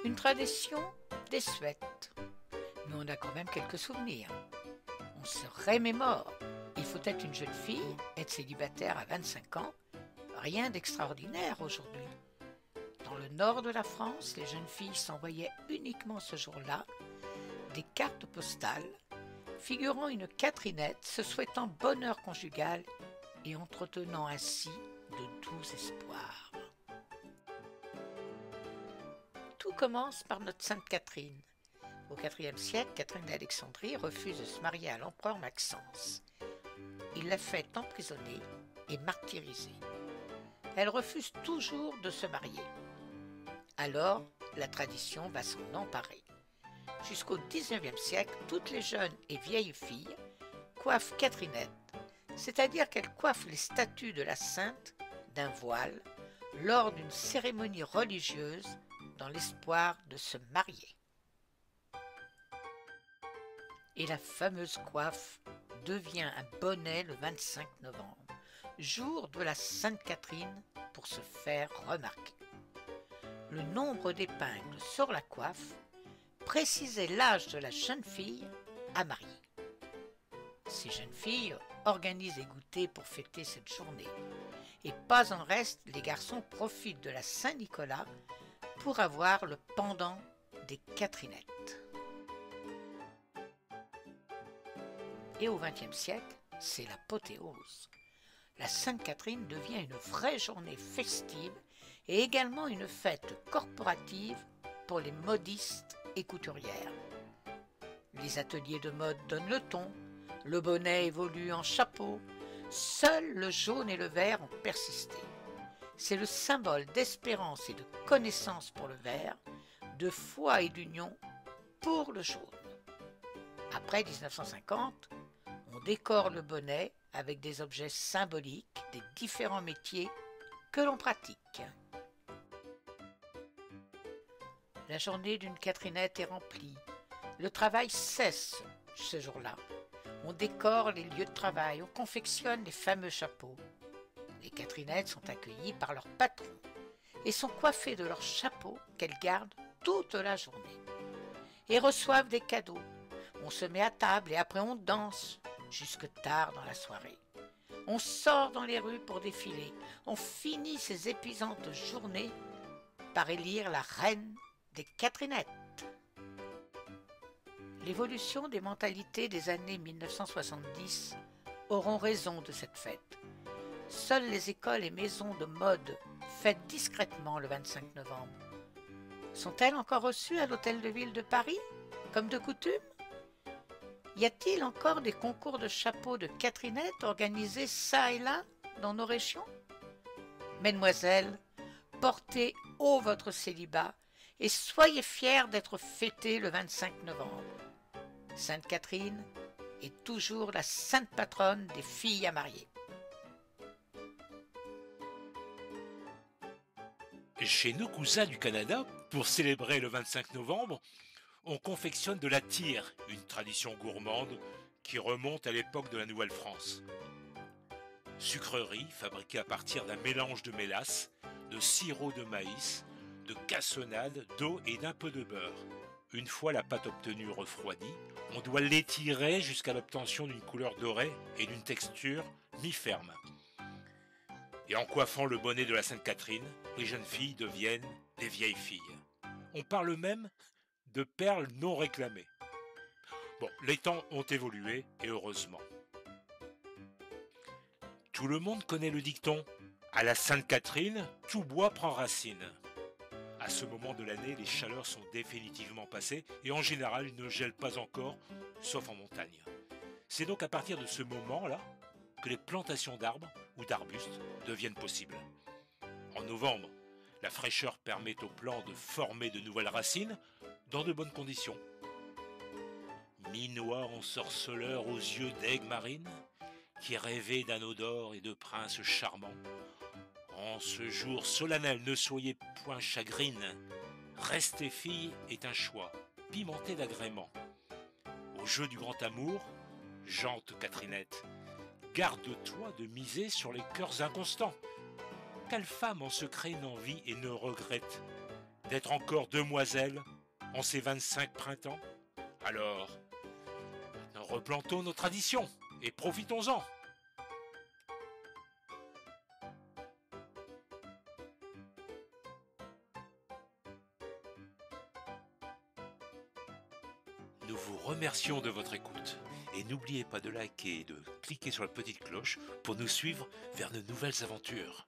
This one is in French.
Une tradition désuète, mais on a quand même quelques souvenirs. On se remémore. Il faut être une jeune fille, être célibataire à 25 ans, rien d'extraordinaire aujourd'hui. Dans le nord de la France, les jeunes filles s'envoyaient uniquement ce jour-là des cartes postales figurant une Catherinette se souhaitant bonheur conjugal et entretenant ainsi de doux espoirs. Tout commence par notre Sainte Catherine. Au IVe siècle, Catherine d'Alexandrie refuse de se marier à l'empereur Maxence. Il la fait emprisonner et martyriser. Elle refuse toujours de se marier. Alors, la tradition va s'en emparer. Jusqu'au XIXe siècle, toutes les jeunes et vieilles filles coiffent Catherinette, c'est-à-dire qu'elles coiffent les statues de la sainte d'un voile lors d'une cérémonie religieuse dans l'espoir de se marier. Et la fameuse coiffe devient un bonnet le 25 novembre, jour de la Sainte Catherine pour se faire remarquer. Le nombre d'épingles sur la coiffe précisait l'âge de la jeune fille à marier. Ces jeunes filles organisent des goûters pour fêter cette journée. Et pas en reste, les garçons profitent de la Saint-Nicolas pour avoir le pendant des Catherinettes. Et au XXe siècle, c'est l'apothéose. La Sainte Catherine devient une vraie journée festive et également une fête corporative pour les modistes et couturières. Les ateliers de mode donnent le ton, le bonnet évolue en chapeau, seuls le jaune et le vert ont persisté. C'est le symbole d'espérance et de connaissance pour le vert, de foi et d'union pour le jaune. Après 1950, on décore le bonnet avec des objets symboliques des différents métiers que l'on pratique. La journée d'une Catherinette est remplie. Le travail cesse ce jour-là. On décore les lieux de travail, on confectionne les fameux chapeaux. Les Catherinettes sont accueillies par leur patron et sont coiffées de leurs chapeaux qu'elles gardent toute la journée. Et reçoivent des cadeaux. On se met à table et après on danse jusque tard dans la soirée. On sort dans les rues pour défiler. On finit ces épuisantes journées par élire la reine des Catherinettes. L'évolution des mentalités des années 1970 auront raison de cette fête. Seules les écoles et maisons de mode fêtent discrètement le 25 novembre. Sont-elles encore reçues à l'Hôtel de Ville de Paris, comme de coutume? Y a-t-il encore des concours de chapeaux de Catherinette organisés çà et là dans nos régions? Mesdemoiselles, portez haut votre célibat et soyez fiers d'être fêtées le 25 novembre. Sainte Catherine est toujours la sainte patronne des filles à marier. Chez nos cousins du Canada, pour célébrer le 25 novembre, on confectionne de la tire, une tradition gourmande qui remonte à l'époque de la Nouvelle-France. Sucrerie fabriquée à partir d'un mélange de mélasse, de sirop de maïs, de cassonade, d'eau et d'un peu de beurre. Une fois la pâte obtenue refroidie, on doit l'étirer jusqu'à l'obtention d'une couleur dorée et d'une texture mi-ferme. Et en coiffant le bonnet de la Sainte Catherine, les jeunes filles deviennent des vieilles filles. On parle même de perles non réclamées. Bon, les temps ont évolué et heureusement. Tout le monde connaît le dicton « À la Sainte Catherine, tout bois prend racine ». À ce moment de l'année, les chaleurs sont définitivement passées et en général, ils ne gèlent pas encore, sauf en montagne. C'est donc à partir de ce moment-là que les plantations d'arbres ou d'arbustes deviennent possibles. En novembre, la fraîcheur permet aux plants de former de nouvelles racines dans de bonnes conditions. Minois ensorceleur aux yeux d'aigues marines, qui rêvait d'anneaux d'or et de princes charmants, en ce jour solennel, ne soyez point chagrines. Rester fille est un choix, pimenté d'agrément. Au jeu du grand amour, jante Catherinette, garde-toi de miser sur les cœurs inconstants. Quelle femme en secret n'envie et ne regrette d'être encore demoiselle en ces 25 printemps? Alors, maintenant replantons nos traditions et profitons-en. Nous vous remercions de votre écoute et n'oubliez pas de liker et de cliquer sur la petite cloche pour nous suivre vers de nouvelles aventures.